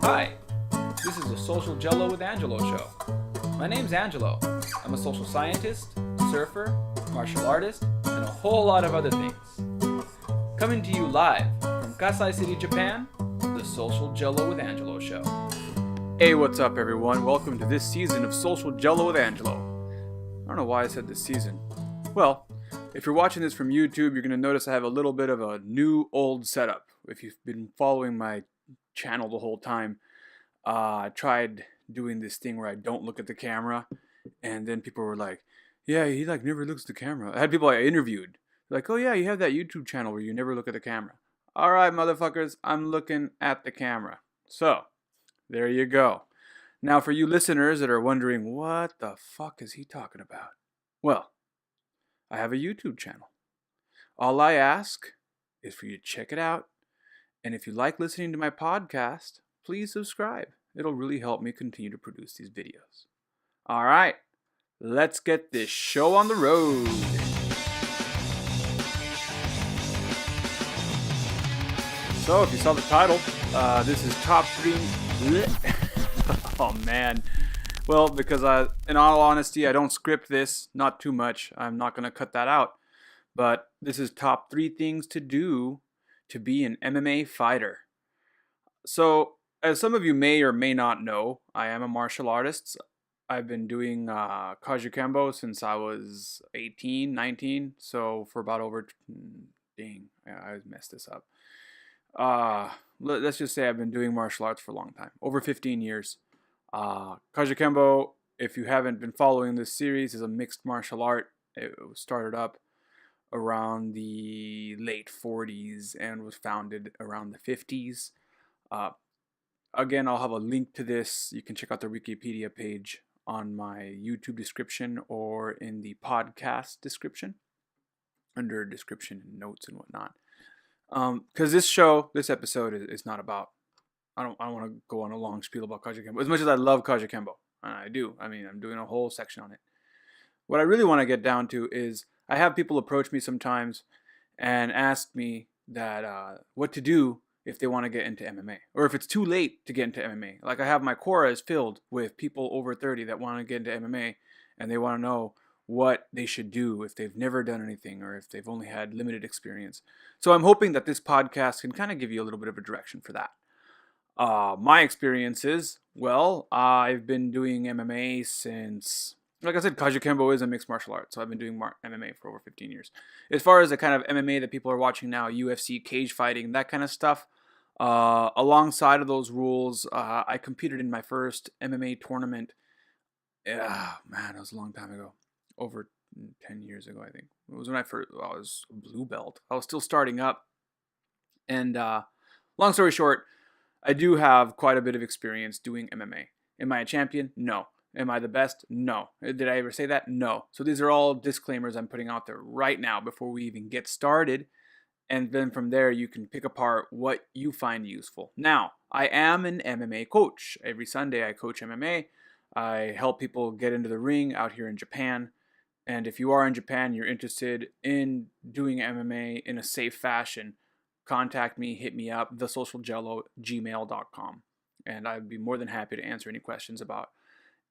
Hi, this is the Social Gelo with Angelo show. My name's Angelo. I'm a social scientist, surfer, martial artist, and a whole lot of other things. Coming to you live from Kasai City, Japan, the Social Gelo with Angelo show. Hey, what's up everyone? Welcome to this season of Social Gelo with Angelo. I don't know why I said this season. Well, if you're watching this from YouTube, you're going to notice I have a little bit of a new old setup. If you've been following my channel the whole time, I tried doing this thing where I don't look at the camera, and then people were like, yeah, he never looks at the camera. I had people I interviewed like, oh yeah, you have that YouTube channel where you never look at the camera. All right, motherfuckers, I'm looking at the camera. So there you go. Now for you listeners that are wondering, what the fuck is he talking about? Well, I have a YouTube channel. All I ask is for you to check it out. And if you like listening to my podcast, please subscribe. It'll really help me continue to produce these videos. All right, let's get this show on the road. So if you saw the title, this is top 3. Oh man. Well, because in all honesty, I don't script this, not too much. I'm not going to cut that out. But this is top 3 things to do to be an MMA fighter. So, as some of you may or may not know, I am a martial artist. I've been doing Kembo since I was 18, 19. So, for about over... Dang, I messed this up. Let's just say I've been doing martial arts for a long time. Over 15 years. Kembo, if you haven't been following this series, is a mixed martial art. It was started up around the late 40s and was founded around the 50s. Again, I'll have a link to this. You can check out the Wikipedia page on my YouTube description or in the podcast description under description and notes and whatnot. Because this episode is not about, I don't want to go on a long spiel about Kembo. As much as I love Kembo, and I do. I mean, I'm doing a whole section on it. What I really want to get down to is I have people approach me sometimes and ask me that what to do if they want to get into MMA, or if it's too late to get into MMA. Like I have my Quora is filled with people over 30 that want to get into MMA, and they want to know what they should do if they've never done anything or if they've only had limited experience. So I'm hoping that this podcast can kind of give you a little bit of a direction for that. My experience is, well, I've been doing MMA since... Like I said, Kembo is a mixed martial art, so I've been doing MMA for over 15 years. As far as the kind of MMA that people are watching now, UFC, cage fighting, that kind of stuff, alongside of those rules, I competed in my first MMA tournament. Man, it was a long time ago. Over 10 years ago, I think. It was when I was a blue belt. I was still starting up. And long story short, I do have quite a bit of experience doing MMA. Am I a champion? No. Am I the best? No. Did I ever say that? No. So these are all disclaimers I'm putting out there right now before we even get started. And then from there, you can pick apart what you find useful. Now, I am an MMA coach. Every Sunday, I coach MMA. I help people get into the ring out here in Japan. And if you are in Japan, you're interested in doing MMA in a safe fashion, contact me, hit me up, thesocialgelo@gmail.com. And I'd be more than happy to answer any questions about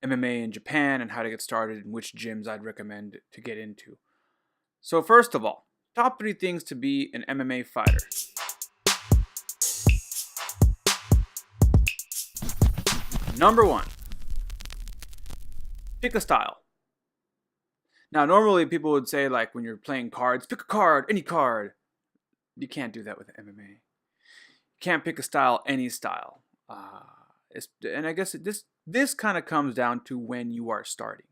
MMA in Japan and how to get started and which gyms I'd recommend to get into. So first of all, top 3 things to be an MMA fighter. Number 1, pick a style. Now, normally people would say, like, when you're playing cards, pick a card, any card. You can't do that with MMA. You can't pick a style, any style. And I guess this kind of comes down to when you are starting.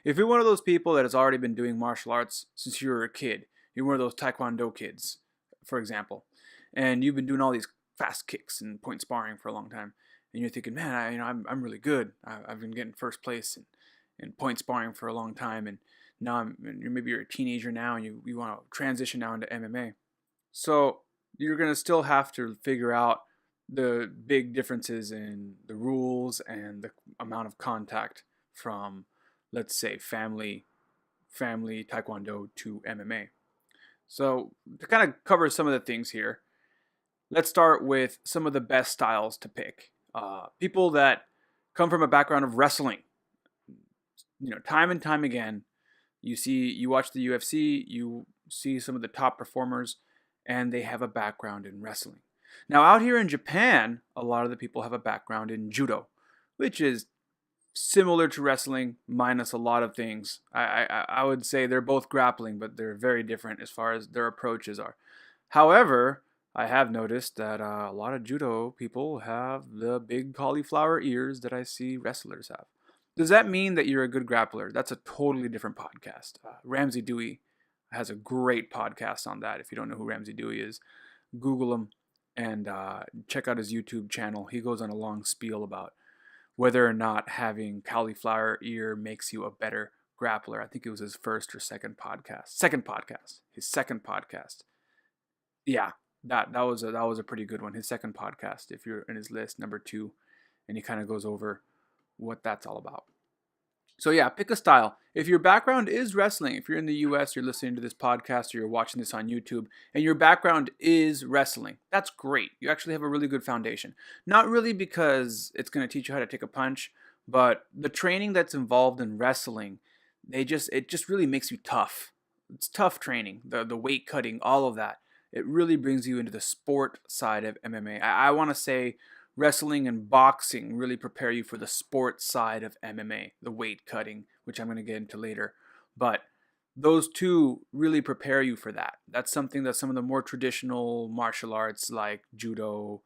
If you're one of those people that has already been doing martial arts since you were a kid, you're one of those Taekwondo kids, for example, and you've been doing all these fast kicks and point sparring for a long time, and you're thinking, man, I'm really good. I've been getting first place in point sparring for a long time, and now maybe you're a teenager now, and you want to transition now into MMA. So you're gonna still have to figure out the big differences in the rules and the amount of contact from, let's say, family Taekwondo to MMA. So to kind of cover some of the things here, let's start with some of the best styles to pick. People that come from a background of wrestling, time and time again, you watch the UFC, you see some of the top performers, and they have a background in wrestling. Now, out here in Japan, a lot of the people have a background in judo, which is similar to wrestling minus a lot of things. I would say they're both grappling, but they're very different as far as their approaches are. However, I have noticed that a lot of judo people have the big cauliflower ears that I see wrestlers have. Does that mean that you're a good grappler? That's a totally different podcast. Ramsey Dewey has a great podcast on that. If you don't know who Ramsey Dewey is, Google him and check out his YouTube channel. He goes on a long spiel about whether or not having cauliflower ear makes you a better grappler. I think it was his first or second podcast. His second podcast. Yeah, that was a pretty good one. His second podcast, if you're in his list, number 2, and he kind of goes over what that's all about. So yeah, pick a style. If your background is wrestling, if you're in the US, you're listening to this podcast, or you're watching this on YouTube, and your background is wrestling, that's great. You actually have a really good foundation. Not really because it's going to teach you how to take a punch, but the training that's involved in wrestling, it just really makes you tough. It's tough training, the weight cutting, all of that. It really brings you into the sport side of MMA. I want to say wrestling and boxing really prepare you for the sports side of MMA, the weight cutting, which I'm going to get into later. But those two really prepare you for that. That's something that some of the more traditional martial arts like judo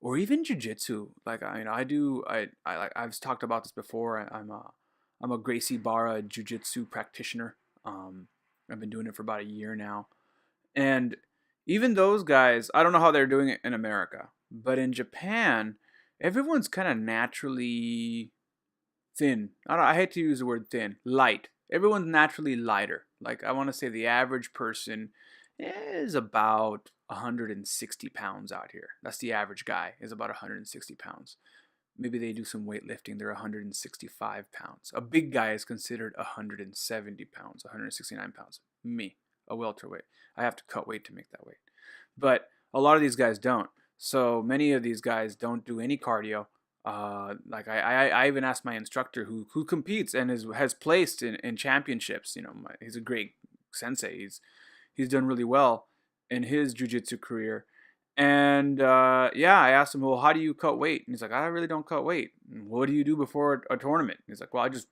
or even jiu-jitsu, like I've talked about this before. I'm a Gracie Barra jiu-jitsu practitioner. I've been doing it for about a year now. And even those guys, I don't know how they're doing it in America, but in Japan, everyone's kind of naturally thin. I hate to use the word thin, light. Everyone's naturally lighter. Like I want to say the average person is about 160 pounds out here. That's the average guy, is about 160 pounds. Maybe they do some weightlifting, they're 165 pounds. A big guy is considered 170 pounds, 169 pounds. Me, a welterweight. I have to cut weight to make that weight. But a lot of these guys don't. So many of these guys don't do any cardio. I even asked my instructor who competes and has placed in championships. He's a great sensei. He's done really well in his jiu-jitsu career. And I asked him, well, how do you cut weight? And he's like, I really don't cut weight. And what do you do before a tournament? And he's like, well, I just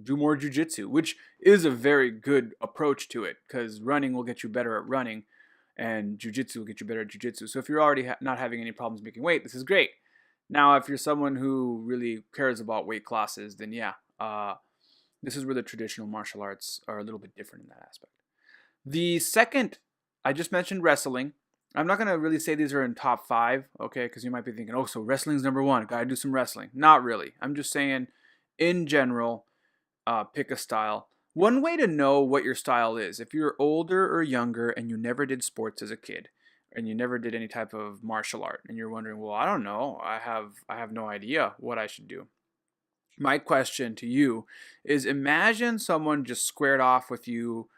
do more jiu-jitsu, which is a very good approach to it, because running will get you better at running and jiu-jitsu will get you better at jiu-jitsu. So if you're already not having any problems making weight, this is great. Now, if you're someone who really cares about weight classes, then this is where the traditional martial arts are a little bit different in that aspect. The second, I just mentioned wrestling. I'm not going to really say these are in top 5, okay, because you might be thinking, oh, so wrestling's number 1. Gotta do some wrestling. Not really. I'm just saying, in general, pick a style. One way to know what your style is, if you're older or younger and you never did sports as a kid, and you never did any type of martial art, and you're wondering, well, I don't know, I have no idea what I should do. My question to you is, imagine someone just squared off with you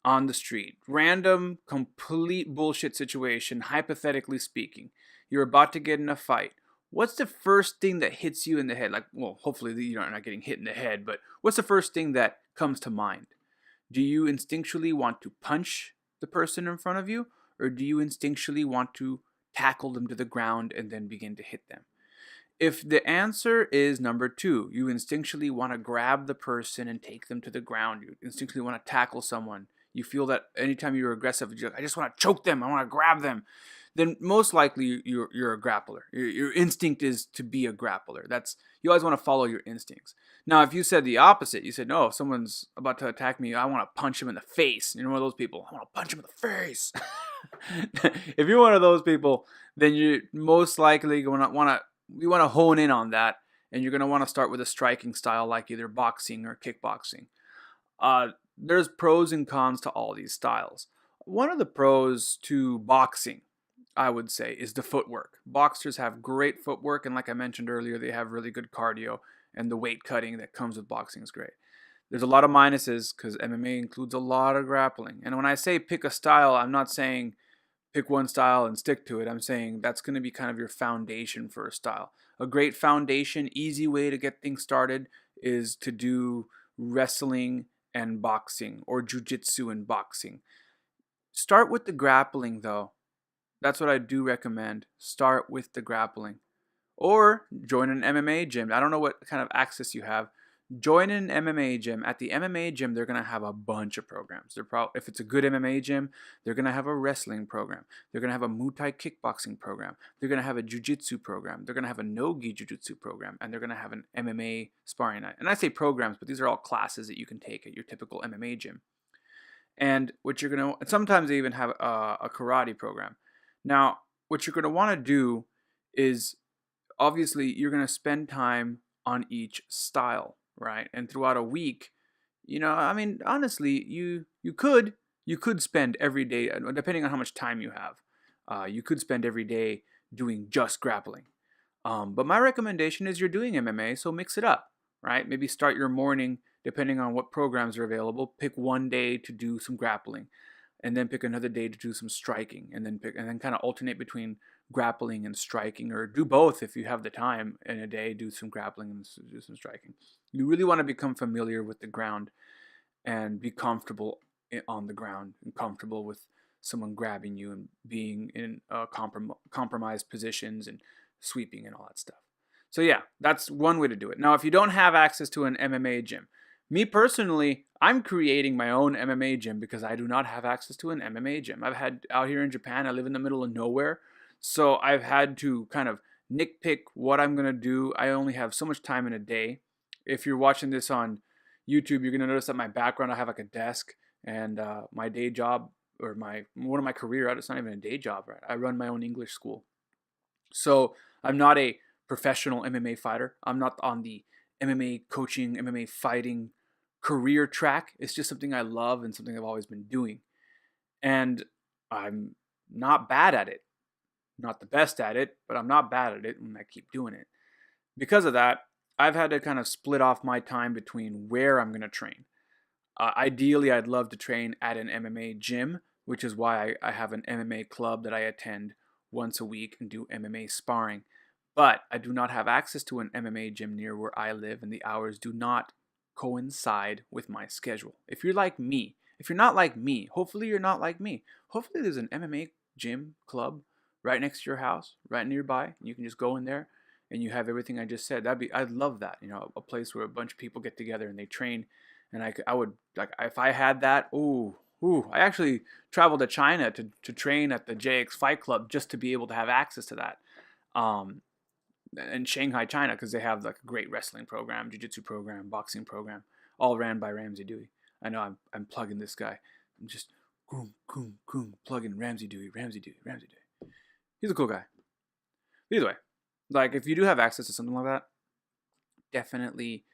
on the street. Random, complete bullshit situation, hypothetically speaking. You're about to get in a fight. What's the first thing that hits you in the head? Like, well, hopefully you're not getting hit in the head, but what's the first thing that comes to mind? Do you instinctually want to punch the person in front of you? Or do you instinctually want to tackle them to the ground and then begin to hit them? If the answer is number 2, you instinctually want to grab the person and take them to the ground. You instinctually want to tackle someone. You feel that anytime you're aggressive, you're like, I just want to choke them. I want to grab them. Then most likely you're a grappler. Your instinct is to be a grappler. You always want to follow your instincts. Now, if you said the opposite, you said, no, if someone's about to attack me, I want to punch him in the face. You're one of those people. I want to punch him in the face. If you're one of those people, then you're most likely you want to hone in on that, and you're going to want to start with a striking style like either boxing or kickboxing. There's pros and cons to all these styles. One of the pros to boxing, I would say, is the footwork. Boxers have great footwork, and like I mentioned earlier, they have really good cardio, and the weight cutting that comes with boxing is great. There's a lot of minuses because MMA includes a lot of grappling. And when I say pick a style, I'm not saying pick one style and stick to it. I'm saying that's going to be kind of your foundation for a style. A great foundation, easy way to get things started is to do wrestling and boxing, or jujitsu and boxing. Start with the grappling though. That's what I do recommend. Start with the grappling. Or join an MMA gym. I don't know what kind of access you have. Join an MMA gym. At the MMA gym, they're going to have a bunch of programs. If it's a good MMA gym, they're going to have a wrestling program. They're going to have a Muay Thai kickboxing program. They're going to have a jiu-jitsu program. They're going to have a no-gi jiu-jitsu program. And they're going to have an MMA sparring night. And I say programs, but these are all classes that you can take at your typical MMA gym. And what you're going to, sometimes they even have a karate program. Now, what you're going to want to do is, obviously, you're going to spend time on each style, right? And throughout a week, I mean, honestly, you could spend every day, depending on how much time you have, you could spend every day doing just grappling. But my recommendation is you're doing MMA, so mix it up, right? Maybe start your morning, depending on what programs are available. Pick one day to do some grappling, and then pick another day to do some striking, and then kind of alternate between grappling and striking, or do both if you have the time in a day. Do some grappling and do some striking. You really want to become familiar with the ground and be comfortable on the ground and comfortable with someone grabbing you and being in compromised positions and sweeping and all that stuff. So yeah, that's one way to do it. Now, if you don't have access to an MMA gym, me personally, I'm creating my own MMA gym because I do not have access to an MMA gym. I've had out here in Japan, I live in the middle of nowhere. So I've had to kind of nitpick what I'm going to do. I only have so much time in a day. If you're watching this on YouTube, you're going to notice that my background, I have like a desk, and my day job, or one of my career, it's not even a day job, right? I run my own English school. So I'm not a professional MMA fighter. I'm not on the MMA coaching, MMA fighting career track. It's just something I love and something I've always been doing. And I'm not bad at it. Not the best at it, but I'm not bad at it, and I keep doing it. Because of that, I've had to kind of split off my time between where I'm going to train. Ideally, I'd love to train at an MMA gym, which is why I have an MMA club that I attend once a week and do MMA sparring. But I do not have access to an MMA gym near where I live, and the hours do not coincide with my schedule. If you're like me, if you're not like me, hopefully you're not like me. Hopefully there's an MMA gym club right next to your house, right nearby, and you can just go in there and you have everything I just said. I'd love that, a place where a bunch of people get together and they train. And I would, like, if I had that, I actually traveled to China to train at the JX Fight Club just to be able to have access to that. In Shanghai, China, because they have like a great wrestling program, jiu-jitsu program, boxing program, all ran by Ramsey Dewey. I know I'm plugging this guy. I'm just plugging Ramsey Dewey. He's a cool guy. Either way, like, if you do have access to something like that, definitely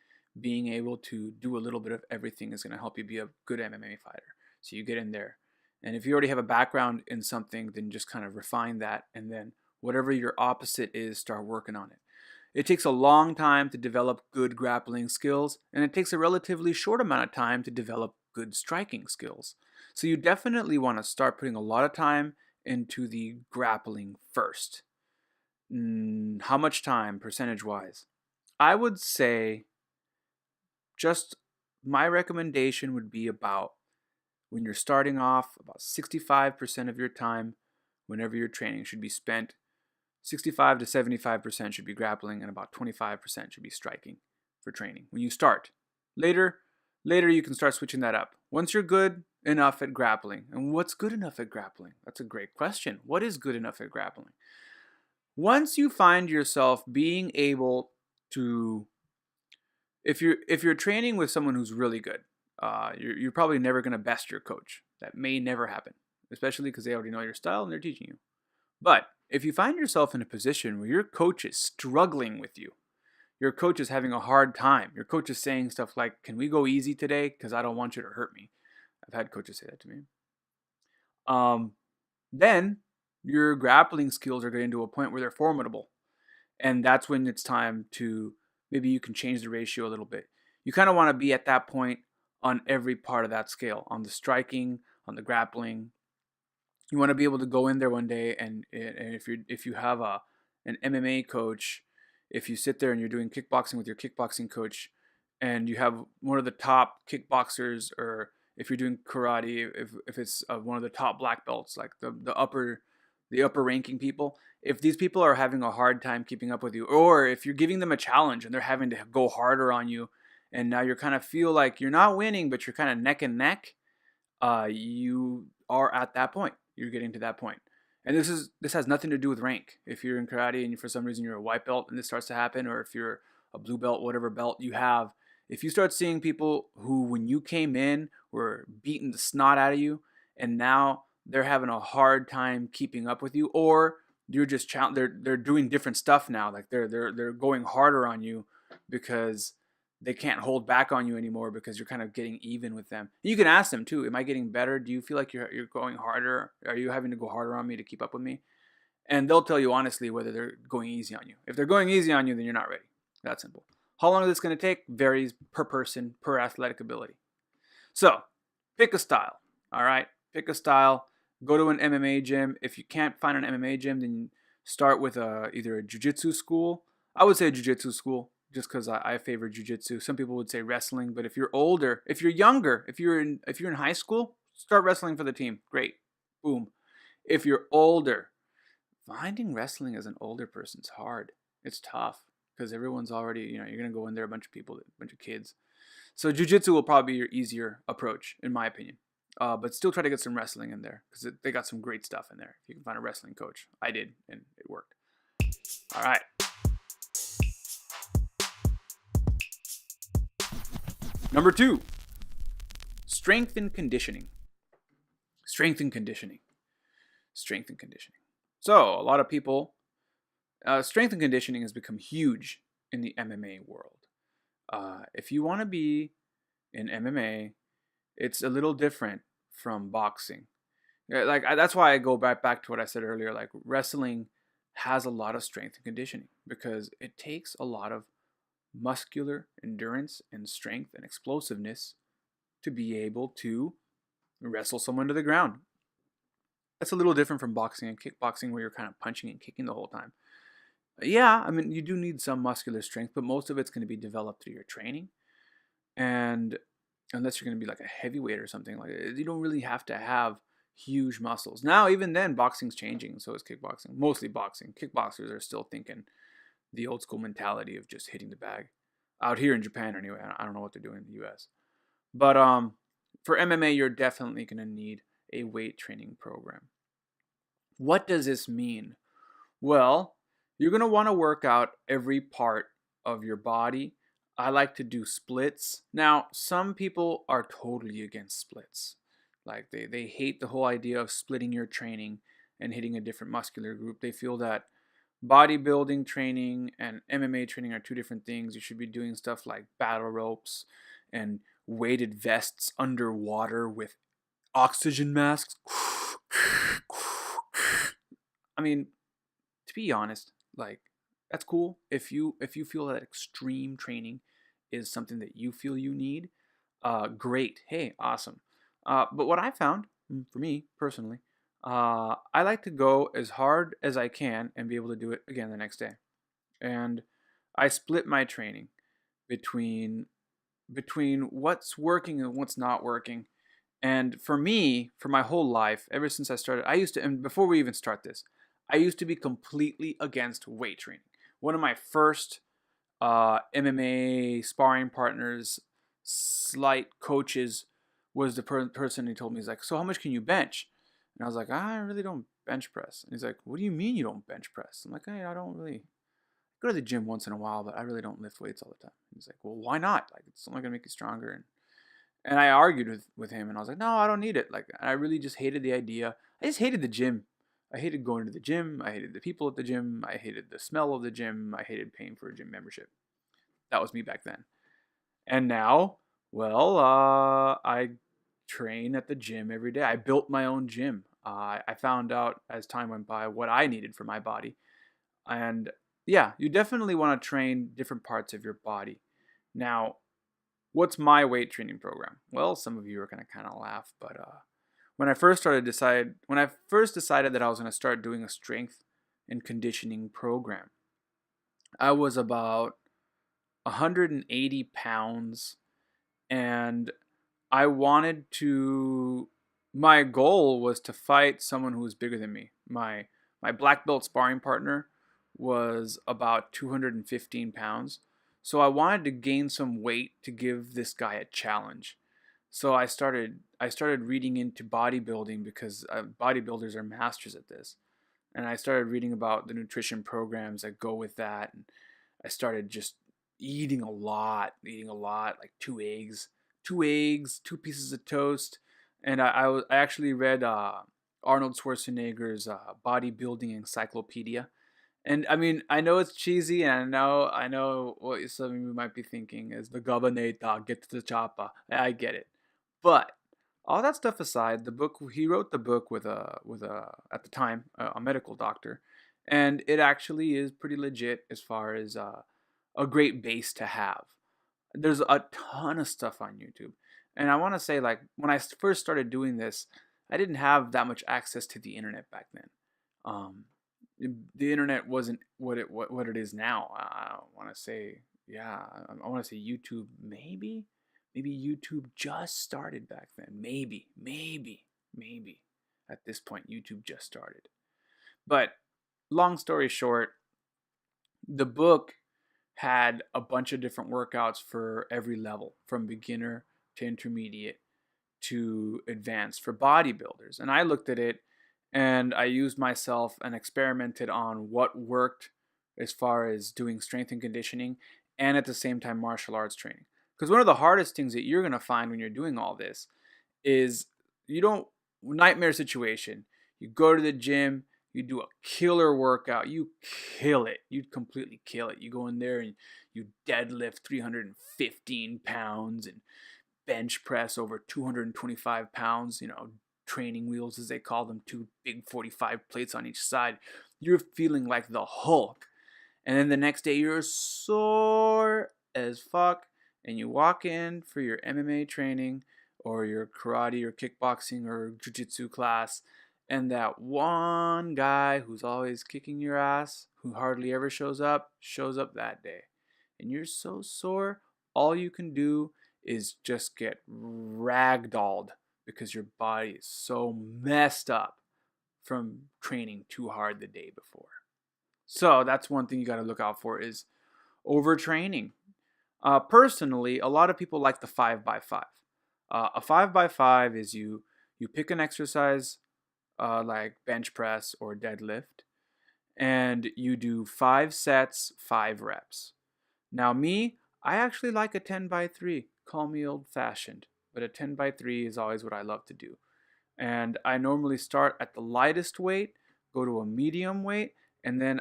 being able to do a little bit of everything is going to help you be a good MMA fighter. So you get in there. And if you already have a background in something, then just kind of refine that. And then whatever your opposite is, start working on it. It takes a long time to develop good grappling skills, and it takes a relatively short amount of time to develop good striking skills. So you definitely want to start putting a lot of time into the grappling first. How much time, percentage-wise? I would say, just my recommendation would be about, when you're starting off, about 65% of your time, whenever you're training, should be spent. 65 to 75% should be grappling, and about 25% should be striking for training when you start. Later you can start switching that up. Once you're good enough at grappling, and what's good enough at grappling? That's a great question. What is good enough at grappling? Once you find yourself being able to, if you're training with someone who's really good, you're probably never going to best your coach. That may never happen, especially because they already know your style and they're teaching you. But if you find yourself in a position where your coach is struggling with you, your coach is having a hard time, your coach is saying stuff like, "Can we go easy today? Because I don't want you to hurt me." I've had coaches say that to me. Then your grappling skills are getting to a point where they're formidable. And that's when it's time to, maybe you can change the ratio a little bit. You kind of want to be at that point on every part of that scale, on the striking, on the grappling, You want to be able to go in there one day, and if you have an MMA coach, if you sit there and you're doing kickboxing with your kickboxing coach, and you have one of the top kickboxers, or if you're doing karate, if it's one of the top black belts, like the upper ranking people, if these people are having a hard time keeping up with you, or if you're giving them a challenge and they're having to go harder on you, and now you're kind of feel like you're not winning, but you're kind of neck and neck, you are at that point. You're getting to that point. And this has nothing to do with rank. If you're in karate and for some reason you're a white belt and this starts to happen, or if you're a blue belt, whatever belt you have, if you start seeing people who, when you came in, were beating the snot out of you, and now they're having a hard time keeping up with you, or you're just they're doing different stuff now, like they're going harder on you because they can't hold back on you anymore because you're kind of getting even with them. You can ask them too, am I getting better? Do you feel like you're going harder? Are you having to go harder on me to keep up with me? And they'll tell you honestly whether they're going easy on you. If they're going easy on you, then you're not ready. That simple. How long is this going to take? Varies per person, per athletic ability. So pick a style. All right, pick a style. Go to an MMA gym. If you can't find an MMA gym, then start with either a jiu-jitsu school. I would say a jiu-jitsu school, just because I favor jiu-jitsu. Some people would say wrestling, but if you're older, if you're younger, if you're in high school, start wrestling for the team. Great. Boom. If you're older, finding wrestling as an older person's hard. It's tough because everyone's already, you're going to go in there, a bunch of people, a bunch of kids. So jiu-jitsu will probably be your easier approach, in my opinion. But still try to get some wrestling in there because they got some great stuff in there. If you can find a wrestling coach. I did, and it worked. All right. Number 2, strength and conditioning. Strength and conditioning. Strength and conditioning. So a lot of people, strength and conditioning has become huge in the MMA world. If you want to be in MMA, it's a little different from boxing. That's why I go back to what I said earlier. Like, wrestling has a lot of strength and conditioning because it takes a lot of muscular endurance and strength and explosiveness to be able to wrestle someone to the ground. That's a little different from boxing and kickboxing, where you're kind of punching and kicking the whole time. Yeah, I mean, you do need some muscular strength, but most of it's going to be developed through your training. And unless you're going to be like a heavyweight or something, like, you don't really have to have huge muscles. Now, even then, boxing's changing, so is kickboxing. Mostly boxing. Kickboxers are still thinking the old school mentality of just hitting the bag. Out here in Japan, anyway. I don't know what they're doing in the U.S. But for MMA, you're definitely going to need a weight training program. What does this mean? Well, you're going to want to work out every part of your body. I like to do splits. Now, some people are totally against splits. Like, they hate the whole idea of splitting your training and hitting a different muscular group. They feel that bodybuilding training and MMA training are two different things. You should be doing stuff like battle ropes and weighted vests underwater with oxygen masks. I mean, to be honest, like, that's cool. If you feel that extreme training is something that you feel you need, great. Hey, awesome. But what I found, for me personally, I like to go as hard as I can and be able to do it again the next day. And I split my training between what's working and what's not working. And for me, for my whole life, ever since I started, and before we even start this, I used to be completely against weight training. One of my first MMA sparring partners, slight coaches, was the person who told me, he's like, so how much can you bench? And I was like, I really don't bench press. And he's like, what do you mean you don't bench press? I'm like, hey, I don't really go to the gym once in a while, but I really don't lift weights all the time. He's like, well, why not? Like, it's only gonna make you stronger. And I argued with him, and I was like, no, I don't need it. Like, I really just hated the idea. I just hated the gym. I hated going to the gym. I hated the people at the gym. I hated the smell of the gym. I hated paying for a gym membership. That was me back then. And now, well, I train at the gym every day. I built my own gym. I found out as time went by what I needed for my body. And yeah, you definitely want to train different parts of your body. Now, what's my weight training program? Well, some of you are going to kind of laugh, but when I first decided that I was going to start doing a strength and conditioning program, I was about 180 pounds, and I wanted to. My goal was to fight someone who was bigger than me. My black belt sparring partner was about 215 pounds, so I wanted to gain some weight to give this guy a challenge. So I started reading into bodybuilding because bodybuilders are masters at this, and I started reading about the nutrition programs that go with that, and I started just eating a lot, like two eggs, two pieces of toast, and I actually read Arnold Schwarzenegger's bodybuilding encyclopedia. And I mean, I know it's cheesy, and I know what some of you might be thinking is the governor get to the chopper. I get it, but all that stuff aside, the book he wrote the book with a at the time a medical doctor, and it actually is pretty legit as far as a great base to have. There's a ton of stuff on YouTube, and I want to say like when I first started doing this, I didn't have that much access to the internet back then. Um, the internet wasn't what it is now. I want to say yeah, I want to say YouTube maybe YouTube just started back then. Maybe at this point YouTube just started. But long story short, the book had a bunch of different workouts for every level, from beginner to intermediate to advanced for bodybuilders. And I looked at it and I used myself and experimented on what worked as far as doing strength and conditioning and at the same time martial arts training. Because one of the hardest things that you're going to find when you're doing all this is you don't nightmare situation. You go to the gym, you do a killer workout, you kill it. You completely kill it. You go in there and you deadlift 315 pounds and bench press over 225 pounds, training wheels as they call them, two big 45 plates on each side. You're feeling like the Hulk. And then the next day you're sore as fuck and you walk in for your MMA training or your karate or kickboxing or jiu-jitsu class, and that one guy who's always kicking your ass, who hardly ever shows up that day. And you're so sore, all you can do is just get ragdolled because your body is so messed up from training too hard the day before. So that's one thing you got to look out for is overtraining. Personally, a lot of people like the 5x5. A 5x5 is you pick an exercise like bench press or deadlift, and you do 5 sets, 5 reps. Now me, I actually like a 10x3. Call me old fashioned, but a 10x3 is always what I love to do. And I normally start at the lightest weight, go to a medium weight, and then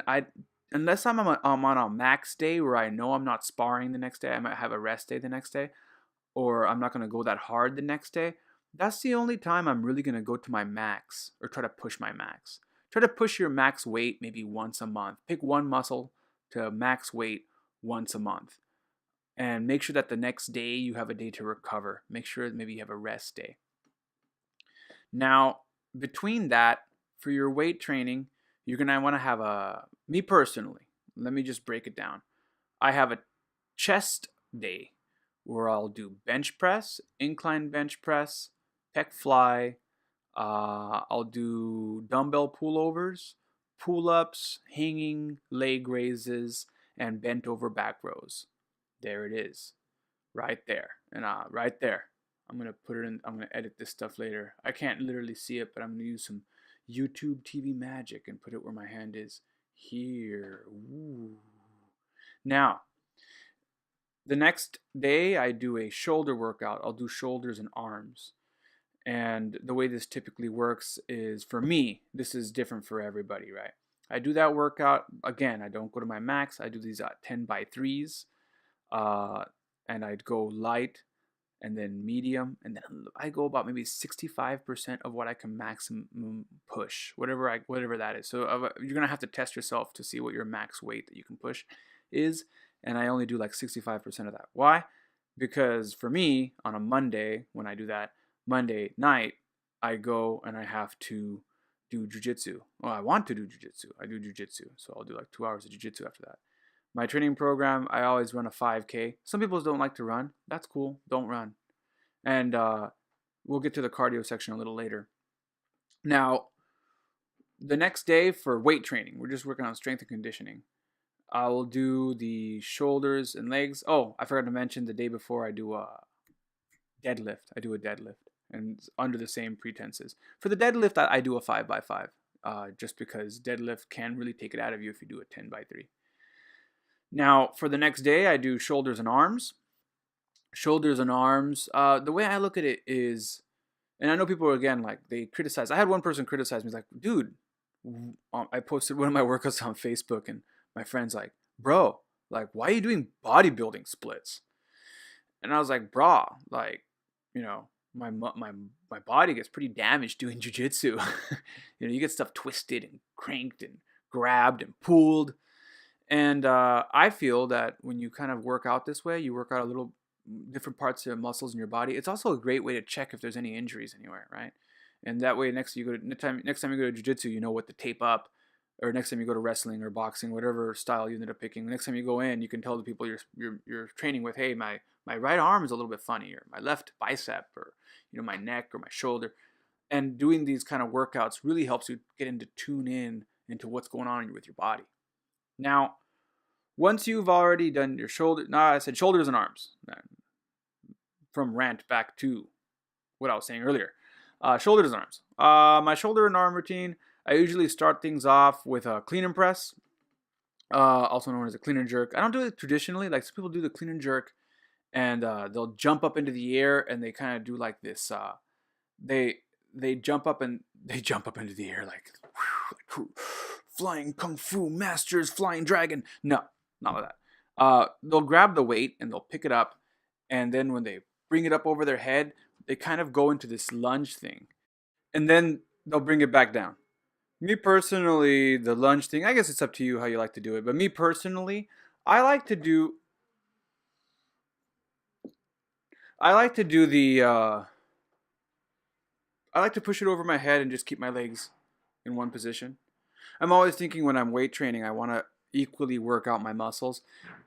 unless I'm on a max day where I know I'm not sparring the next day, I might have a rest day the next day, or I'm not going to go that hard the next day. That's the only time I'm really going to go to my max or try to push my max. Try to push your max weight maybe once a month. Pick one muscle to max weight once a month. And make sure that the next day you have a day to recover. Make sure maybe you have a rest day. Now, between that, for your weight training, you're going to want to have me personally, let me just break it down. I have a chest day where I'll do bench press, incline bench press, pec fly. I'll do dumbbell pullovers, pull-ups, hanging leg raises, and bent over back rows. There it is, right there, and right there. I'm gonna put it in. I'm gonna edit this stuff later. I can't literally see it, but I'm gonna use some YouTube TV magic and put it where my hand is. Here. Ooh. Now, the next day I do a shoulder workout. I'll do shoulders and arms. And the way this typically works is, for me, this is different for everybody, right? I do that workout. Again, I don't go to my max. I do these 10x3s. And I'd go light and then medium. And then I go about maybe 65% of what I can maximum push, whatever that is. So you're going to have to test yourself to see what your max weight that you can push is. And I only do like 65% of that. Why? Because for me, on a Monday, when I do that, Monday night, I go and I have to do jujitsu. Well, I want to do jujitsu. I do jujitsu, so I'll do like 2 hours of jujitsu after that. My training program, I always run a 5K. Some people don't like to run. That's cool. Don't run. And we'll get to the cardio section a little later. Now, the next day for weight training, we're just working on strength and conditioning. I will do the shoulders and legs. Oh, I forgot to mention the day before I do a deadlift. I do a deadlift, and under the same pretenses. For the deadlift, I do a 5x5, just because deadlift can really take it out of you if you do a 10x3. Now, for the next day, I do shoulders and arms. Shoulders and arms. The way I look at it is, and I know people again like they criticize. I had one person criticize me, like, dude, I posted one of my workouts on Facebook, and my friend's like, bro, like, why are you doing bodybuilding splits? And I was like, brah, like, you know, my body gets pretty damaged doing jujitsu. You get stuff twisted and cranked and grabbed and pulled. And I feel that when you kind of work out this way, you work out a little different parts of the muscles in your body. It's also a great way to check if there's any injuries anywhere, right? And that way, next time you go to jiu-jitsu, you know what to tape up. Or next time you go to wrestling or boxing, whatever style you ended up picking, next time you go in, you can tell the people you're training with, hey, my right arm is a little bit funny, or my left bicep, or my neck or my shoulder. And doing these kind of workouts really helps you get into tune in into what's going on with your body. Now, once you've already done your shoulder, I said shoulders and arms. From rant back to what I was saying earlier. Shoulders and arms. My shoulder and arm routine, I usually start things off with a clean and press, also known as a clean and jerk. I don't do it traditionally. Like some people do the clean and jerk, and they'll jump up into the air, and they kind of do like this. They jump up into the air like flying kung fu masters, flying dragon. No, not like that. They'll grab the weight and they'll pick it up, and then when they bring it up over their head, they kind of go into this lunge thing, and then they'll bring it back down. Me personally, the lunge thing, I guess it's up to you how you like to do it, but me personally, I like to do I like to push it over my head and just keep my legs in one position. I'm always thinking when I'm weight training, I want to equally work out my muscles,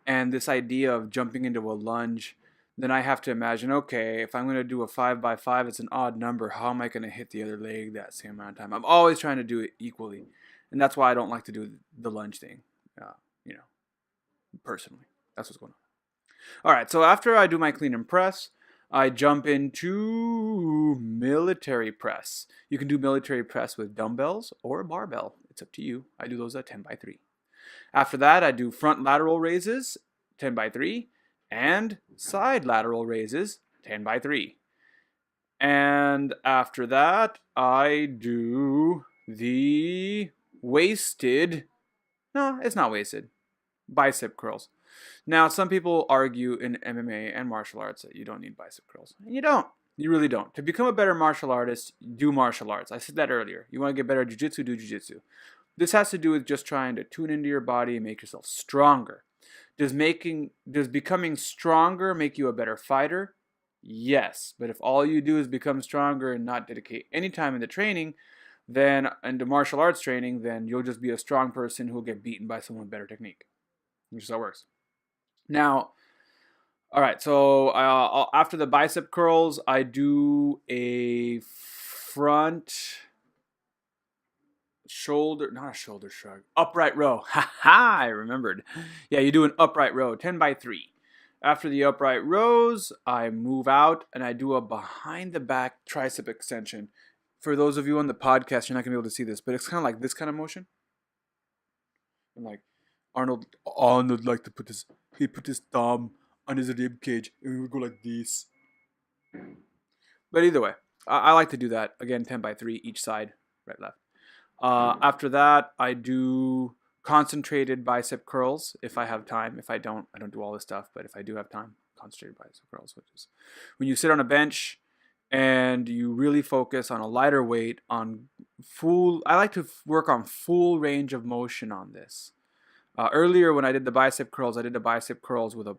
and this idea of jumping into a lunge, then I have to imagine, okay, if I'm going to do a 5x5, it's an odd number. How am I going to hit the other leg that same amount of time? I'm always trying to do it equally. And that's why I don't like to do the lunge thing, personally. That's what's going on. All right, so after I do my clean and press, I jump into military press. You can do military press with dumbbells or a barbell. It's up to you. I do those at 10x3. After that, I do front lateral raises, 10x3. And side lateral raises, 10x3. And after that, I do the it's not wasted, bicep curls. Now, some people argue in MMA and martial arts that you don't need bicep curls. And you don't. You really don't. To become a better martial artist, do martial arts. I said that earlier. You want to get better at jiu-jitsu, do jiu-jitsu. This has to do with just trying to tune into your body and make yourself stronger. Does becoming stronger make you a better fighter? Yes. But if all you do is become stronger and not dedicate any time in the training, then into martial arts training, then you'll just be a strong person who will get beaten by someone with better technique. Which is how it works. Now, all right, so after the bicep curls, I do a front not a shoulder shrug, upright row. I remembered. Yeah, you do an upright row, 10x3. After the upright rows, I move out and I do a behind the back tricep extension. For those of you on the podcast, you're not gonna be able to see this, but it's kind of like this kind of motion. And like Arnold like to put his thumb on his rib cage and we would go like this. But either way, I like to do that again, 10x3 each side, right, left. After that, I do concentrated bicep curls if I have time. If I don't do all this stuff. But if I do have time, concentrated bicep curls, which is when you sit on a bench and you really focus on a lighter weight on I like to work on full range of motion on this. Earlier when I did the bicep curls, I did the bicep curls with a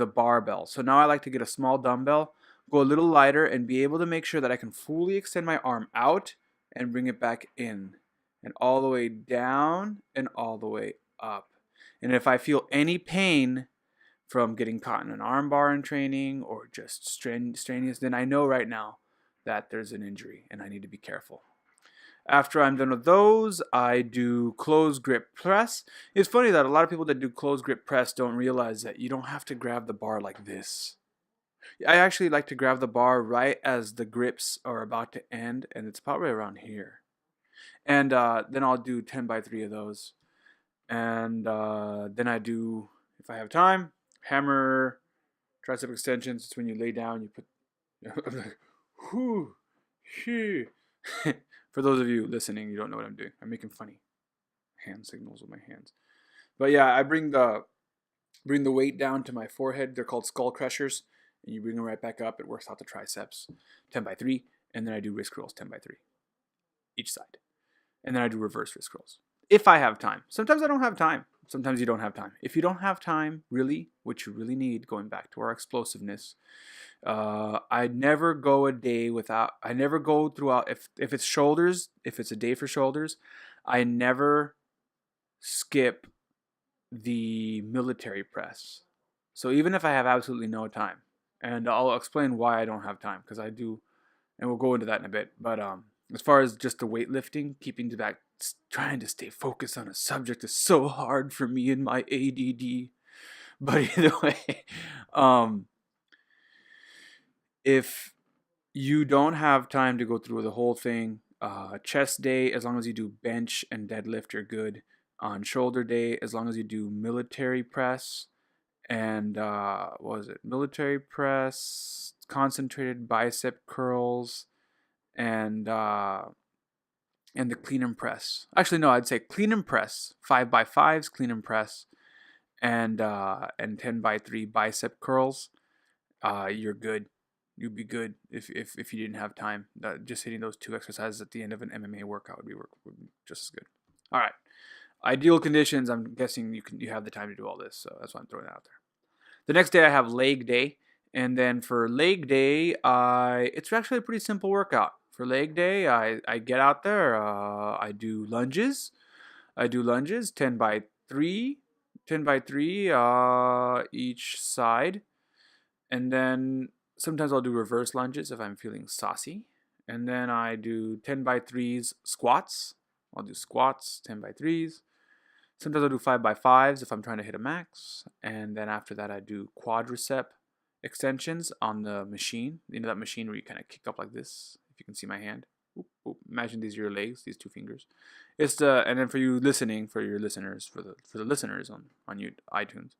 barbell. So now I like to get a small dumbbell, go a little lighter, and be able to make sure that I can fully extend my arm out and bring it back in and all the way down and all the way up. And if I feel any pain from getting caught in an arm bar in training or just strenuous, then I know right now that there's an injury and I need to be careful. After I'm done with those, I do closed grip press. It's funny that a lot of people that do closed grip press don't realize that you don't have to grab the bar like this. I actually like to grab the bar right as the grips are about to end, and it's probably around here. And then I'll do 10 by 3 of those. And then I do, if I have time, hammer tricep extensions. It's when you lay down, you put, I'm like, whoo, shoo. For those of you listening, you don't know what I'm doing. I'm making funny hand signals with my hands. But yeah, I bring the weight down to my forehead. They're called skull crushers. And you bring them right back up. It works out the triceps, 10 by 3. And then I do wrist curls, 10 by 3, each side. And then I do reverse wrist curls. If I have time. Sometimes I don't have time. Sometimes you don't have time. If you don't have time, really, what you really need, going back to our explosiveness, I never go a day without, I never go throughout, if it's shoulders, if it's a day for shoulders, I never skip the military press. So even if I have absolutely no time, and I'll explain why I don't have time, because I do, and we'll go into that in a bit. But as far as just the weightlifting, keeping to back, trying to stay focused on a subject is so hard for me in my ADD. But either way, if you don't have time to go through the whole thing, chest day, as long as you do bench and deadlift, you're good. On shoulder day, as long as you do military press and what was it? Military press, concentrated bicep curls, and the clean and press. Actually, no, I'd say clean and press, 5x5s, clean and press, and 10 by 3 bicep curls. You're good. You'd be good if you didn't have time. Just hitting those 2 exercises at the end of an MMA workout would be just as good. All right. Ideal conditions. I'm guessing you have the time to do all this, so that's why I'm throwing it out there. The next day I have leg day, and then for leg day, it's actually a pretty simple workout. For leg day, I get out there. I do lunges. 10 by 3, 10 by 3 each side, and then sometimes I'll do reverse lunges if I'm feeling saucy. And then I do 10 by 3s squats. I'll do squats, 10 by 3s. Sometimes I'll do 5 by 5s if I'm trying to hit a max. And then after that, I do quadricep extensions on the machine. You know that machine where you kind of kick up like this? If you can see my hand. Oop, oop. Imagine these are your legs, these 2 fingers. And then for you listening, for your listeners, for the listeners on iTunes,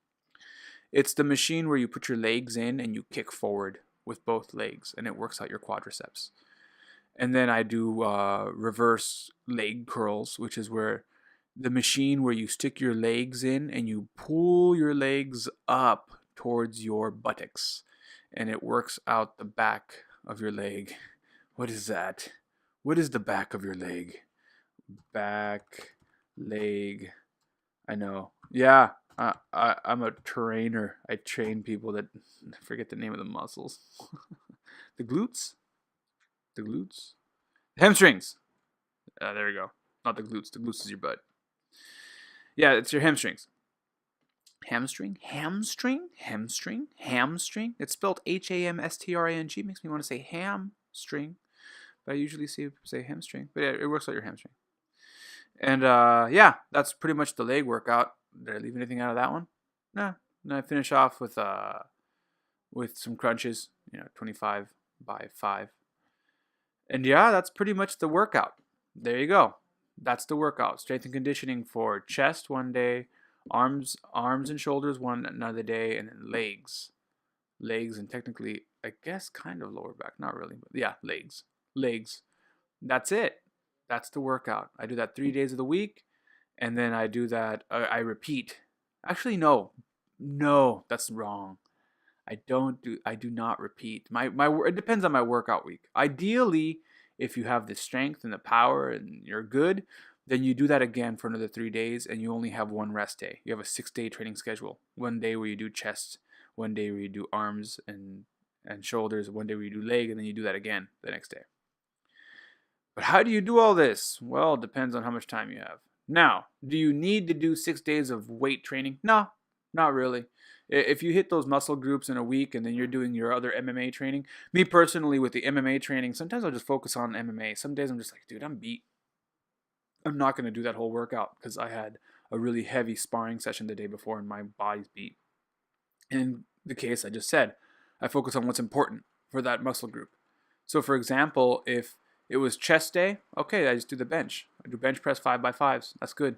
it's the machine where you put your legs in and you kick forward with both legs, and it works out your quadriceps. And then I do reverse leg curls, which is where the machine where you stick your legs in and you pull your legs up towards your buttocks, and it works out the back of your leg. What is that? What is the back of your leg? Back leg. I know. Yeah, I'm a trainer. I train people that I forget the name of the muscles. The glutes? The glutes? Hamstrings. There we go. Not the glutes. The glutes is your butt. Yeah, it's your hamstrings. Hamstring? It's spelled Hamstring. Makes me want to say hamstring. But I usually see people say hamstring. But yeah, it works out your hamstring. And yeah, that's pretty much the leg workout. Did I leave anything out of that one? No. And I finish off with some crunches, 25 by 5. And yeah, that's pretty much the workout. There you go. That's the workout. Strength and conditioning for chest one day, arms and shoulders one another day, and then legs. Legs and technically, I guess, kind of lower back. Not really, but yeah, legs. That's it. That's the workout. I do that 3 days of the week, and then I do that. I repeat. Actually, no, that's wrong. I do not repeat. It depends on my workout week. Ideally, if you have the strength and the power and you're good, then you do that again for another 3 days, and you only have one rest day. You have a 6-day training schedule. One day where you do chest, one day where you do arms and and shoulders. One day where you do leg, and then you do that again the next day. But how do you do all this? Well, it depends on how much time you have. Now, do you need to do 6 days of weight training? No, not really. If you hit those muscle groups in a week and then you're doing your other MMA training, me personally with the MMA training, sometimes I'll just focus on MMA. Some days I'm just like, dude, I'm beat. I'm not going to do that whole workout because I had a really heavy sparring session the day before and my body's beat. In the case I just said, I focus on what's important for that muscle group. So for example, if it was chest day, okay, I just do the bench. I do bench press 5x5s. That's good.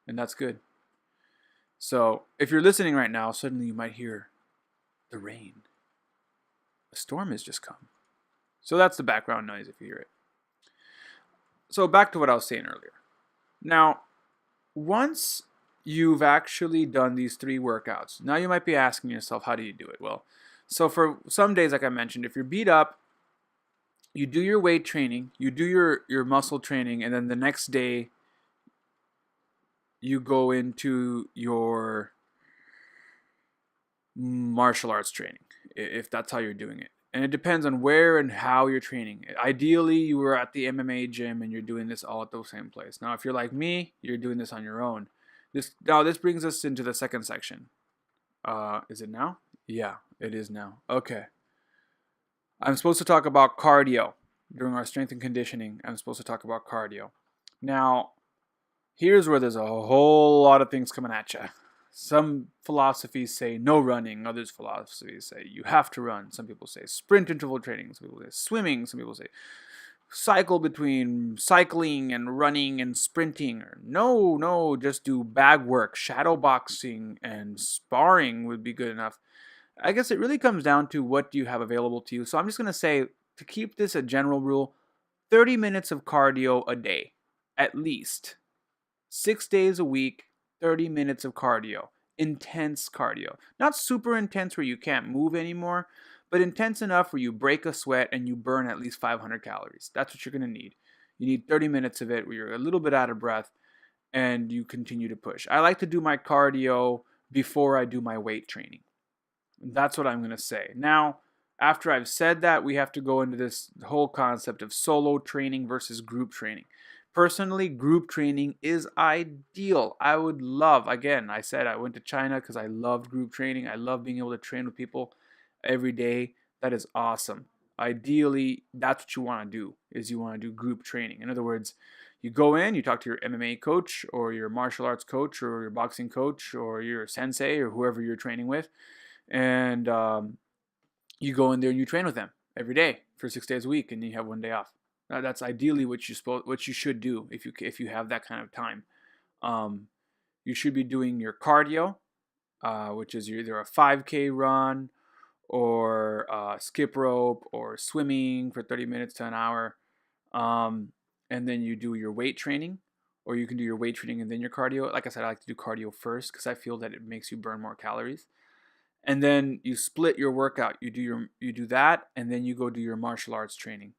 And that's good. So if you're listening right now, suddenly you might hear the rain. A storm has just come. So that's the background noise if you hear it. So back to what I was saying earlier. Now, once you've actually done these 3 workouts, now you might be asking yourself, how do you do it? Well, so for some days, like I mentioned, if you're beat up, you do your weight training, you do your muscle training, and then the next day you go into your martial arts training, if that's how you're doing it. And it depends on where and how you're training. Ideally, you were at the MMA gym and you're doing this all at the same place. Now, if you're like me, you're doing this on your own. This brings us into the second section. Is it now? Yeah, it is now. Okay. I'm supposed to talk about cardio. During our strength and conditioning, I'm supposed to talk about cardio. Now, here's where there's a whole lot of things coming at you. Some philosophies say no running. Others philosophies say you have to run. Some people say sprint interval training. Some people say swimming. Some people say cycle between cycling and running and sprinting. Or no, just do bag work, shadow boxing, and sparring would be good enough. I guess it really comes down to what do you have available to you. So I'm just going to say, to keep this a general rule, 30 minutes of cardio a day, at least. 6 days a week, 30 minutes of cardio. Intense cardio. Not super intense where you can't move anymore, but intense enough where you break a sweat and you burn at least 500 calories. That's what you're going to need. You need 30 minutes of it where you're a little bit out of breath and you continue to push. I like to do my cardio before I do my weight training. That's what I'm going to say. Now, after I've said that, we have to go into this whole concept of solo training versus group training. Personally, group training is ideal. I would love, again, I said I went to China because I loved group training. I love being able to train with people every day. That is awesome. Ideally, that's what you want to do, is you want to do group training. In other words, you go in, you talk to your MMA coach or your martial arts coach or your boxing coach or your sensei or whoever you're training with, and you go in there and you train with them every day for 6 days a week, and you have 1 day off. That's ideally what you should do if you have that kind of time. You should be doing your cardio, which is either a 5K run or skip rope or swimming for 30 minutes to an hour, and then you do your weight training, or you can do your weight training and then your cardio. Like I said, I like to do cardio first because I feel that it makes you burn more calories. And then you split your workout. You do that, and then you go do your martial arts training.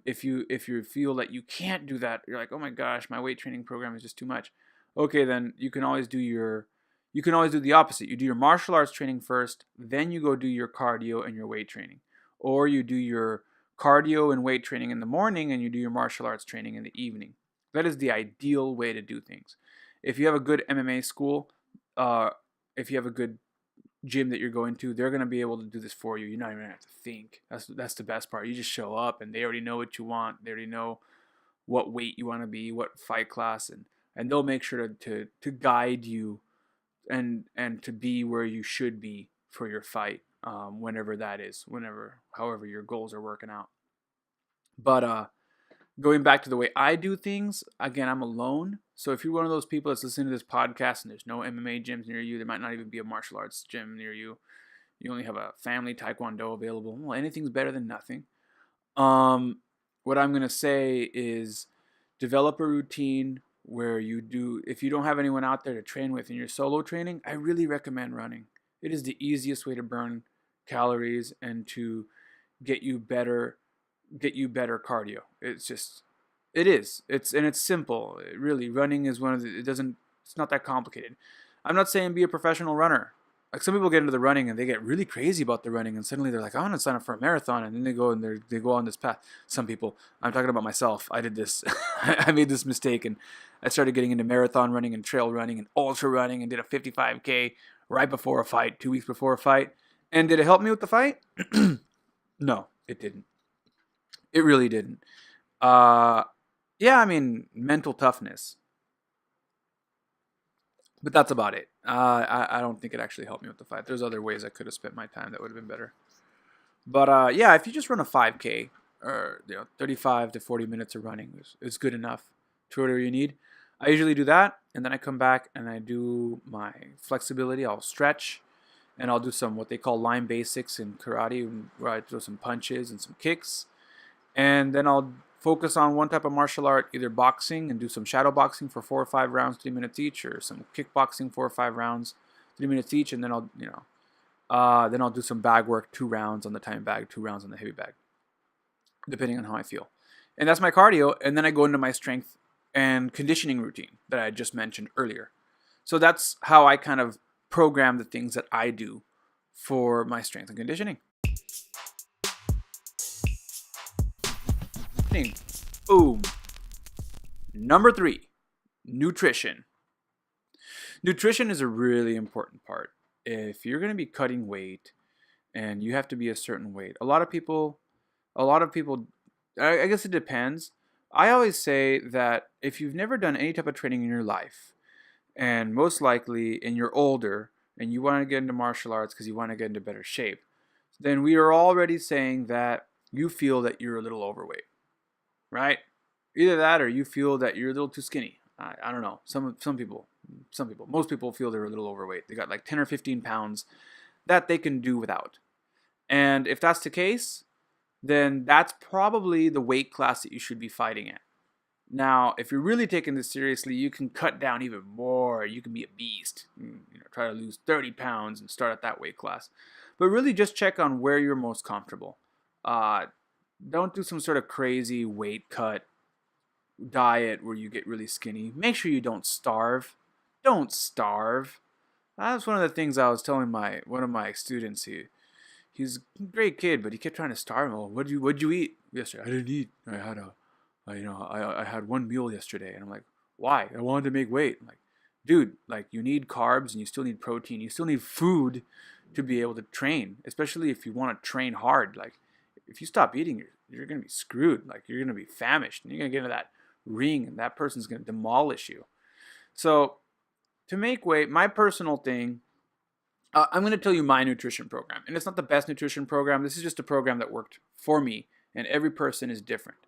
If you feel that you can't do that, you're like, oh my gosh, my weight training program is just too much. Okay, then you can always do the opposite. You do your martial arts training first, then you go do your cardio and your weight training, or you do your cardio and weight training in the morning, and you do your martial arts training in the evening. That is the ideal way to do things. If you have a good MMA school, if you have a good gym that you're going to, they're going to be able to do this for you. You're not even going to have to think. That's the best part. You just show up and they already know what you want. They already know what weight you want to be, what fight class, and they'll make sure to guide you and to be where you should be for your fight, whenever that is, however your goals are working out. But going back to the way I do things, again, I'm alone. So if you're one of those people that's listening to this podcast and there's no MMA gyms near you, there might not even be a martial arts gym near you. You only have a family taekwondo available. Well, anything's better than nothing. What I'm going to say is develop a routine where you do, if you don't have anyone out there to train with in your solo training, I really recommend running. It is the easiest way to burn calories and to get you better cardio. It's simple. Really, running is it's not that complicated. I'm not saying be a professional runner. Like some people get into the running and they get really crazy about the running, and suddenly they're like, I want to sign up for a marathon, and then they go and they go on this path. Some people, I'm talking about myself. I did this. I made this mistake, and I started getting into marathon running and trail running and ultra running, and did a 55K right before a fight, 2 weeks before a fight. And did it help me with the fight? No, it didn't. It really didn't. Yeah, I mean, mental toughness. But that's about it. I don't think it actually helped me with the fight. There's other ways I could have spent my time that would have been better. But yeah, if you just run a 5K or 35 to 40 minutes of running is good enough to whatever you need. I usually do that, and then I come back and I do my flexibility. I'll stretch, and I'll do some what they call line basics in karate, where I throw some punches and some kicks, and then I'll focus on one type of martial art, either boxing and do some shadow boxing for 4 or 5 rounds, 3 minutes each, or some kickboxing 4 or 5 rounds, 3 minutes each, and then I'll do some bag work, 2 rounds on the time bag, 2 rounds on the heavy bag, depending on how I feel. And that's my cardio, and then I go into my strength and conditioning routine that I just mentioned earlier. So that's how I kind of program the things that I do for my strength and conditioning. Boom. Number 3, nutrition. Nutrition is a really important part. If you're going to be cutting weight and you have to be a certain weight, a lot of people, I guess it depends. I always say that if you've never done any type of training in your life, and most likely and you're older and you want to get into martial arts because you want to get into better shape, then we are already saying that you feel that you're a little overweight, right? Either that or you feel that you're a little too skinny. I don't know. Some people, most people feel they're a little overweight. They got like 10 or 15 pounds that they can do without. And if that's the case, then that's probably the weight class that you should be fighting at. Now, if you're really taking this seriously, you can cut down even more. You can be a beast. Try to lose 30 pounds and start at that weight class. But really just check on where you're most comfortable. Don't do some sort of crazy weight cut diet where you get really skinny. Make sure you don't starve. Don't starve. That's one of the things I was telling one of my students. He's a great kid, but he kept trying to starve me. Oh, what'd you eat yesterday? I didn't eat. I had one meal yesterday, and I'm like, why? I wanted to make weight. I'm like, dude, like you need carbs and you still need protein. You still need food to be able to train, especially if you want to train hard. Like if you stop eating, you're gonna be screwed. Like you're gonna be famished, and you're gonna get into that ring, and that person's gonna demolish you. So to make weight, my personal thing. I'm going to tell you my nutrition program. And it's not the best nutrition program. This is just a program that worked for me. And every person is different.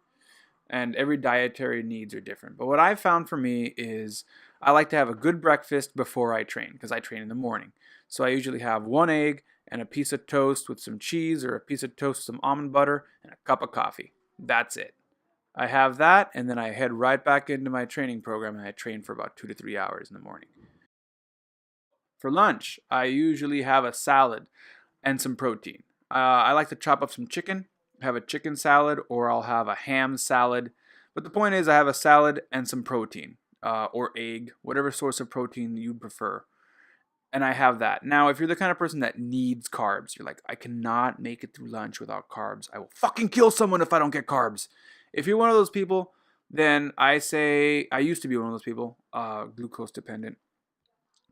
And every dietary needs are different. But what I found for me is I like to have a good breakfast before I train. Because I train in the morning. So I usually have 1 egg and a piece of toast with some cheese. Or a piece of toast with some almond butter. And a cup of coffee. That's it. I have that. And then I head right back into my training program. And I train for about 2 to 3 hours in the morning. For lunch, I usually have a salad and some protein. I like to chop up some chicken, have a chicken salad, or I'll have a ham salad. But the point is I have a salad and some protein, or egg, whatever source of protein you prefer. And I have that. Now, if you're the kind of person that needs carbs, you're like, I cannot make it through lunch without carbs. I will fucking kill someone if I don't get carbs. If you're one of those people, then I used to be one of those people, glucose dependent.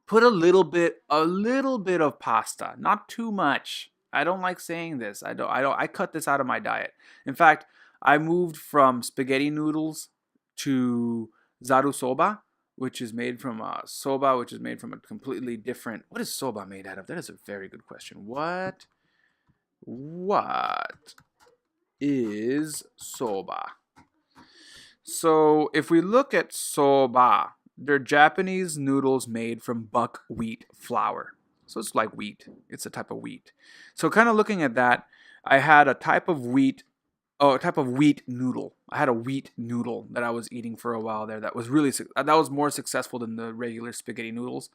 Put a little bit of pasta, not too much. I don't like saying this. I cut this out of my diet. In fact, I moved from spaghetti noodles to zaru soba, which is made from soba, which is made from a completely different. What is soba made out of? That is a very good question. What is soba? So if we look at soba, they're Japanese noodles made from buckwheat flour. So it's like wheat. It's a type of wheat. So kind of looking at that, I had a type of wheat noodle. I had a wheat noodle that I was eating for a while there that was more successful than the regular spaghetti noodles.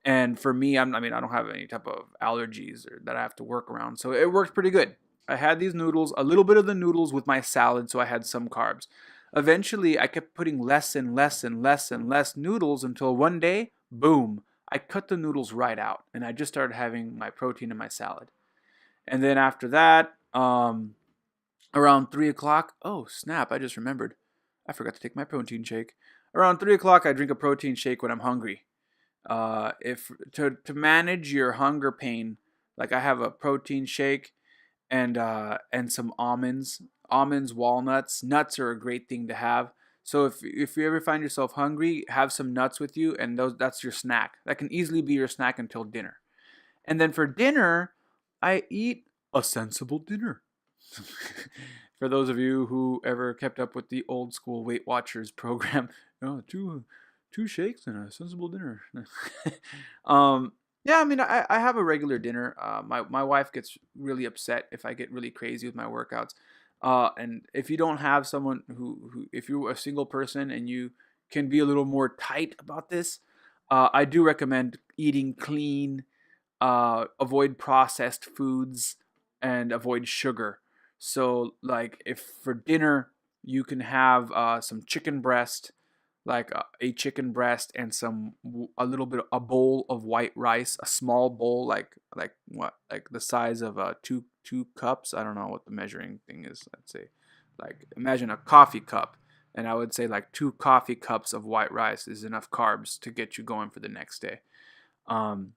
And for me, I don't have any type of allergies or that I have to work around. So it worked pretty good. I had these noodles, a little bit of the noodles with my salad, so I had some carbs. Eventually, I kept putting less and less and less and less noodles until one day, boom, I cut the noodles right out, and I just started having my protein in my salad. And then after that, around 3 o'clock, oh snap! I just remembered, I forgot to take my protein shake. Around 3 o'clock, I drink a protein shake when I'm hungry. If to manage your hunger pain, like I have a protein shake and some almonds, walnuts. Nuts are a great thing to have. So if you ever find yourself hungry, have some nuts with you, and that's your snack. That can easily be your snack until dinner. And then for dinner, I eat a sensible dinner. For those of you who ever kept up with the old school Weight Watchers program, oh, two shakes and a sensible dinner. um, yeah, I mean, I have a regular dinner. My wife gets really upset if I get really crazy with my workouts. And if you don't have someone who if you're a single person and you can be a little more tight about this, I do recommend eating clean, avoid processed foods, and avoid sugar. So, like, if for dinner you can have some chicken breast, like a chicken breast and a little bit a bowl of white rice, a small bowl, like what, like the size of two cups. I don't know what the measuring thing is. Let's say, like, imagine a coffee cup, and I would say like 2 coffee cups of white rice is enough carbs to get you going for the next day. Um,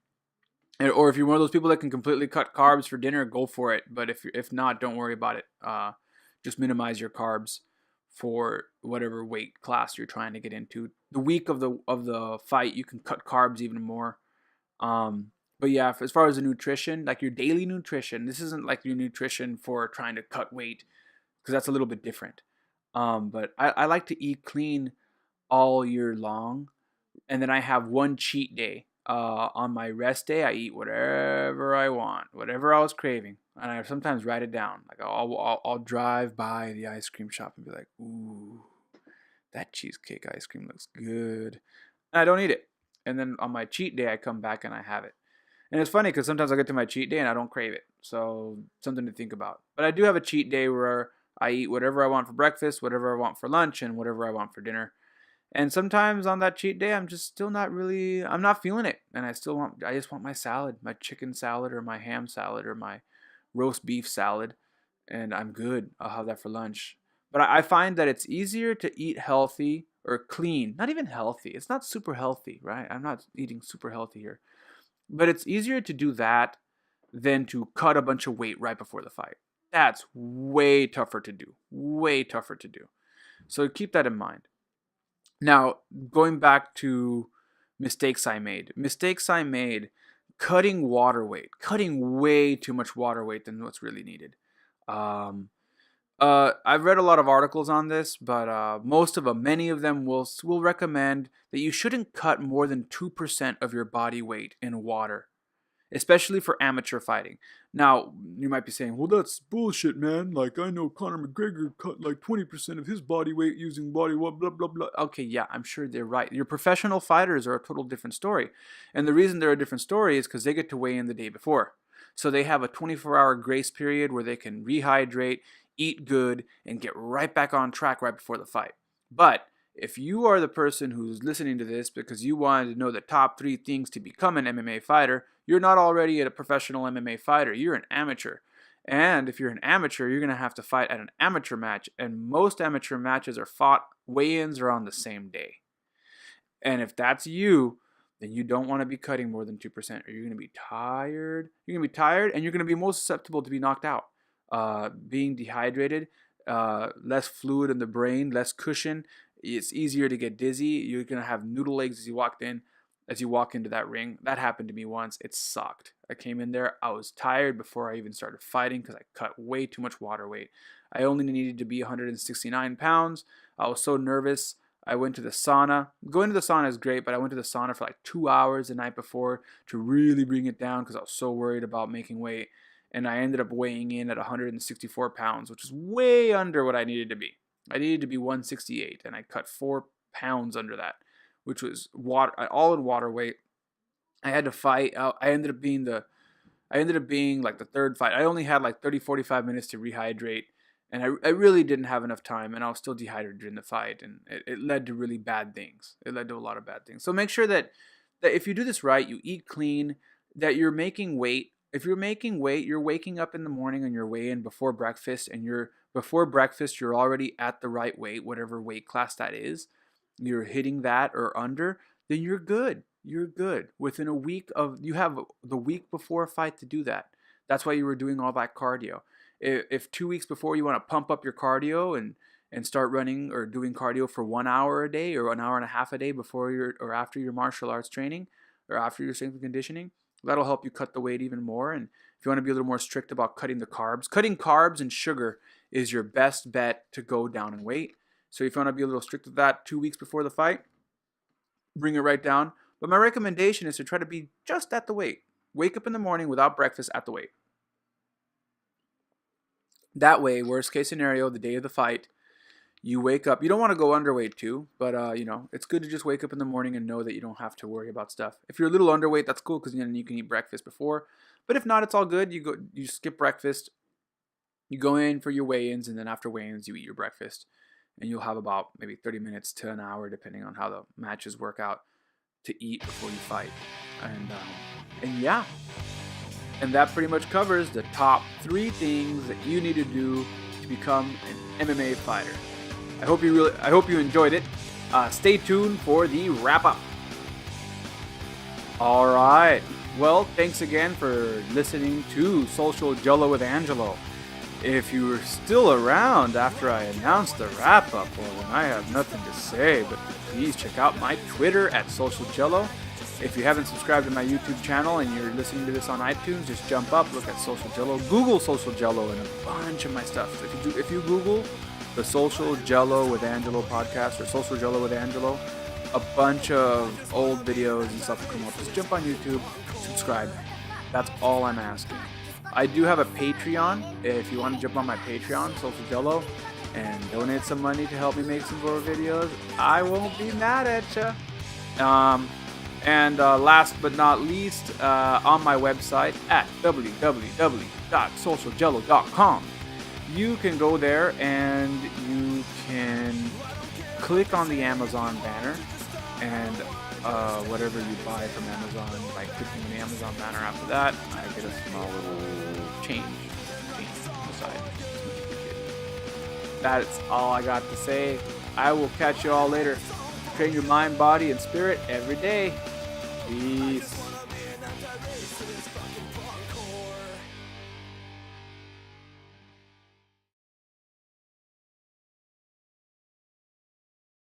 or if you're one of those people that can completely cut carbs for dinner, go for it. But if not, don't worry about it. Just minimize your carbs for whatever weight class you're trying to get into. The week of the fight, you can cut carbs even more. But yeah, as far as the nutrition, like your daily nutrition, this isn't like your nutrition for trying to cut weight, because that's a little bit different. But I like to eat clean all year long, and then I have one cheat day. On my rest day, I eat whatever I want, whatever I was craving, and I sometimes write it down. Like I'll drive by the ice cream shop and be like, "Ooh, that cheesecake ice cream looks good," and I don't eat it. And then on my cheat day, I come back and I have it. And it's funny because sometimes I get to my cheat day and I don't crave it, so something to think about. But I do have a cheat day where I eat whatever I want for breakfast, whatever I want for lunch, and whatever I want for dinner. And sometimes on that cheat day, I'm just still not really, I'm not feeling it. And I just want my salad, my chicken salad or my ham salad or my roast beef salad. And I'm good. I'll have that for lunch. But I find that it's easier to eat healthy or clean. Not even healthy. It's not super healthy, right? I'm not eating super healthy here. But it's easier to do that than to cut a bunch of weight right before the fight. That's way tougher to do. Way tougher to do. So keep that in mind. Now, going back to mistakes I made. Mistakes I made cutting water weight, cutting way too much water weight than what's really needed. Um, I've read a lot of articles on this, but many of them will recommend that you shouldn't cut more than 2% of your body weight in water, especially for amateur fighting. Now, you might be saying, well, that's bullshit, man. Like, I know Conor McGregor cut like 20% of his body weight using body blah, blah, blah, blah. Okay, yeah, I'm sure they're right. Your professional fighters are a total different story. And the reason they're a different story is because they get to weigh in the day before. So they have a 24-hour grace period where they can rehydrate, eat good, and get right back on track right before the fight. But if you are the person who's listening to this because you wanted to know the top 3 things to become an MMA fighter, you're not already a professional MMA fighter. You're an amateur. And if you're an amateur, you're going to have to fight at an amateur match. And most amateur matches are fought, weigh-ins are on the same day. And if that's you, then you don't want to be cutting more than 2%, or you're going to be tired. You're going to be tired, and you're going to be most susceptible to be knocked out. Being dehydrated, less fluid in the brain, less cushion. It's easier to get dizzy. You're going to have noodle legs as you walk into that ring. That happened to me once. It sucked. I came in there. I was tired before I even started fighting because I cut way too much water weight. I only needed to be 169 pounds. I was so nervous. I went to the sauna. Going to the sauna is great, but I went to the sauna for like 2 hours the night before to really bring it down because I was so worried about making weight. And I ended up weighing in at 164 pounds, which is way under what I needed to be. I needed to be 168, and I cut 4 pounds under that, which was all in water weight. I had to fight. I ended up being like the third fight. I only had like 30, 45 minutes to rehydrate, and I really didn't have enough time, and I was still dehydrated during the fight, and it led to really bad things. It led to a lot of bad things. So make sure that that if you do this right, you eat clean, that you're making weight. If you're making weight, you're waking up in the morning on your way in before breakfast, and before breakfast you're already at the right weight, whatever weight class that is. You're hitting that or under, then you're good. You're good. Within a week of you have the week before a fight to do that. That's why you were doing all that cardio. If 2 weeks before you want to pump up your cardio and start running or doing cardio for 1 hour a day or an hour and a half a day before your or after your martial arts training or after your strength and conditioning, that'll help you cut the weight even more. And if you want to be a little more strict about cutting carbs and sugar is your best bet to go down in weight. So if you want to be a little strict with that 2 weeks before the fight, bring it right down. But my recommendation is to try to be just at the weight. Wake up in the morning without breakfast at the weight. That way, worst case scenario, the day of the fight, you wake up. You don't want to go underweight too, but it's good to just wake up in the morning and know that you don't have to worry about stuff. If you're a little underweight, that's cool because then you can eat breakfast before. But if not, it's all good. You skip breakfast. You go in for your weigh-ins, and then after weigh-ins, you eat your breakfast. And you'll have about maybe 30 minutes to an hour, depending on how the matches work out, to eat before you fight. And yeah. And that pretty much covers the top 3 things that you need to do to become an MMA fighter. I hope you enjoyed it. Stay tuned for the wrap-up. All right. Well, thanks again for listening to Social Gelo with Angelo. If you were still around after I announced the wrap-up, well, then I have nothing to say, but please check out my Twitter at Social Gelo. If you haven't subscribed to my YouTube channel and you're listening to this on iTunes, just jump up, look at Social Gelo, Google Social Gelo, and a bunch of my stuff. So if you Google the Social Gelo with Angelo podcast or Social Gelo with Angelo, a bunch of old videos and stuff will come up. Just jump on YouTube, subscribe. That's all I'm asking. I do have a Patreon. If you want to jump on my Patreon, Social Gelo, and donate some money to help me make some more videos, I won't be mad at you. And last but not least, on my website at www.socialgelo.com, you can go there and you can click on the Amazon banner, and whatever you buy from Amazon, by clicking on the Amazon banner after that, I get a small little change on the side. That's all I got to say. I will catch you all later. Train your mind, body, and spirit every day. Peace.